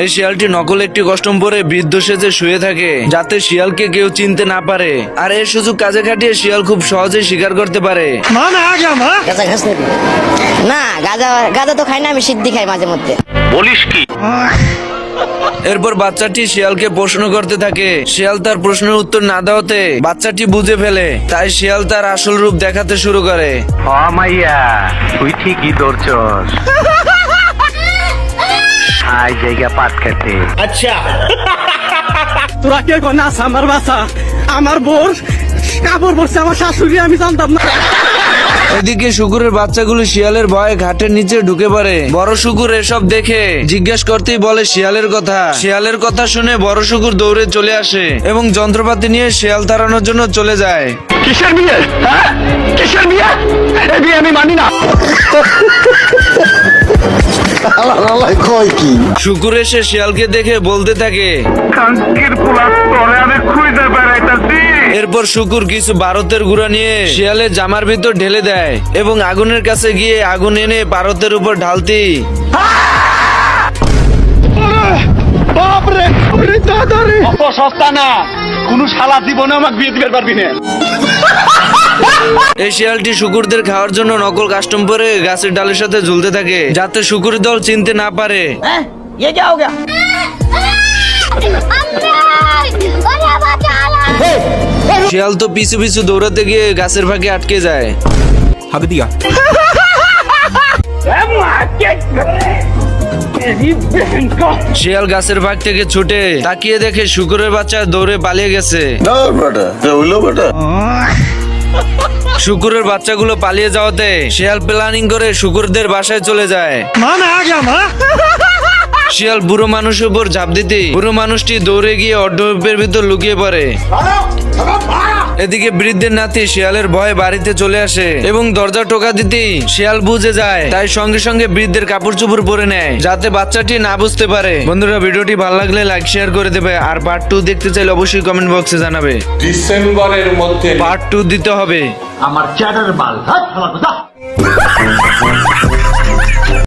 এই শিয়ালটি নকল একটি কস্টিউম পরে বৃদ্ধ সেজে শুয়ে থাকে, যাতে শিয়ালকে কেউ চিনতে না পারে। আর এই সুযোগ কাজে খাটিয়ে শিয়াল খুব সহজেই শিকার করতে পারে। গাঁজা খাস নাকি? না, গাঁজা গাঁজা তো খাই না, আমি সিদ্ধি খাই মাঝে মধ্যে। বলিস কি? এরপর বাচ্চাটি শিয়ালকে প্রশ্ন করতে থাকে। শিয়াল তার প্রশ্নের উত্তর না দেওয়াতে বাচ্চাটি বুঝে ফেলে, তাই শিয়াল তার আসল রূপ দেখাতে শুরু করে। ও মাইয়া, তুই ঠিকই ধরছস। আই জায়গা পাট খেতে। তোরা কে নাচ আমার বাসা, আমার বোর কাপড় পরছে আমার শাশুড়ি, আমি জানতাম না। এদিকে শুকুরের বাচ্চাগুলো শিয়ালের ভয়ে ঘাটের নিচে ঢুকে পড়ে। বড় শুকুর এসব দেখে জিজ্ঞেস করতেই বলে শিয়ালের কথা। শিয়ালের কথা শুনে বড় শুকুর দৌড়ে চলে আসে এবং যন্ত্রপাতি নিয়ে শিয়াল তাড়ানোর জন্য চলে যায়। কিসের বিয়ে? হ্যাঁ, কিসের বিয়ে? এই বিয়ে আমি মানি না। শুকুর এসে শিয়ালকে দেখে বলতে থাকে, কাঙ্কির পোলা তোরে আমি খুঁজে বেড়াইতাছি। এরপর শুকুর কিছু ভারতের গুঁড়া নিয়ে শিয়ালের জামার ভিতর ঢেলে দেয় এবং আগুনের কাছে গিয়ে আগুন এনে ভারতের উপর ঢালতি বাপরে, ওরে দাদা রে, অত সস্তা না। কোন শালা জীবনে আমাকে বিয়ে দিতে পারবি না। এই শিয়ালটি শুকুরদের খাওয়ার জন্য নকল কাস্টম পরে গাছের ডালের সাথে ঝুলতে থাকে, যাতে শুকুর দল চিনতে না পারে। হ্যাঁ, ये क्या हो गया? শিয়াল তো পিছু পিছু দৌড়াতে গিয়ে গাছের ফাঁকে আটকে যায়। শিয়াল গাছের ফাঁক থেকে ছুটে তাকিয়ে দেখে শুকুরের বাচ্চা দৌড়ে পালিয়ে গেছে। শুকুরের বাচ্চাগুলো পালিয়ে যাওয়াতে শিয়াল প্ল্যানিং করে শুকুরদের বাসায় চলে যায়। শিয়াল বুড়ো মানুষের উপর ঝাঁপ দিতে বুড়ো মানুষটি দৌড়ে গিয়ে অর্ধের ভিতর লুকিয়ে পড়ে। এদিকে বৃদ্ধের নাতি শিয়ালের ভয়ে বাড়িতে চলে আসে এবং দরজা টোকা দিতেই শিয়াল বুঝে যায়, তাই সঙ্গে সঙ্গে বৃদ্ধের কাপড় চোপড় পরে নেয়, যাতে বাচ্চাটি না বুঝতে পারে। বন্ধুরা, ভিডিওটি ভালো লাগলে লাইক শেয়ার করে দেবে, আর পার্ট 2 দেখতে চাইলে অবশ্যই কমেন্ট বক্সে জানাবে। ডিসেম্বরের মধ্যে পার্ট 2 দিতে হবে। আমার চ্যাটার বাল, হাত ফালা কথা।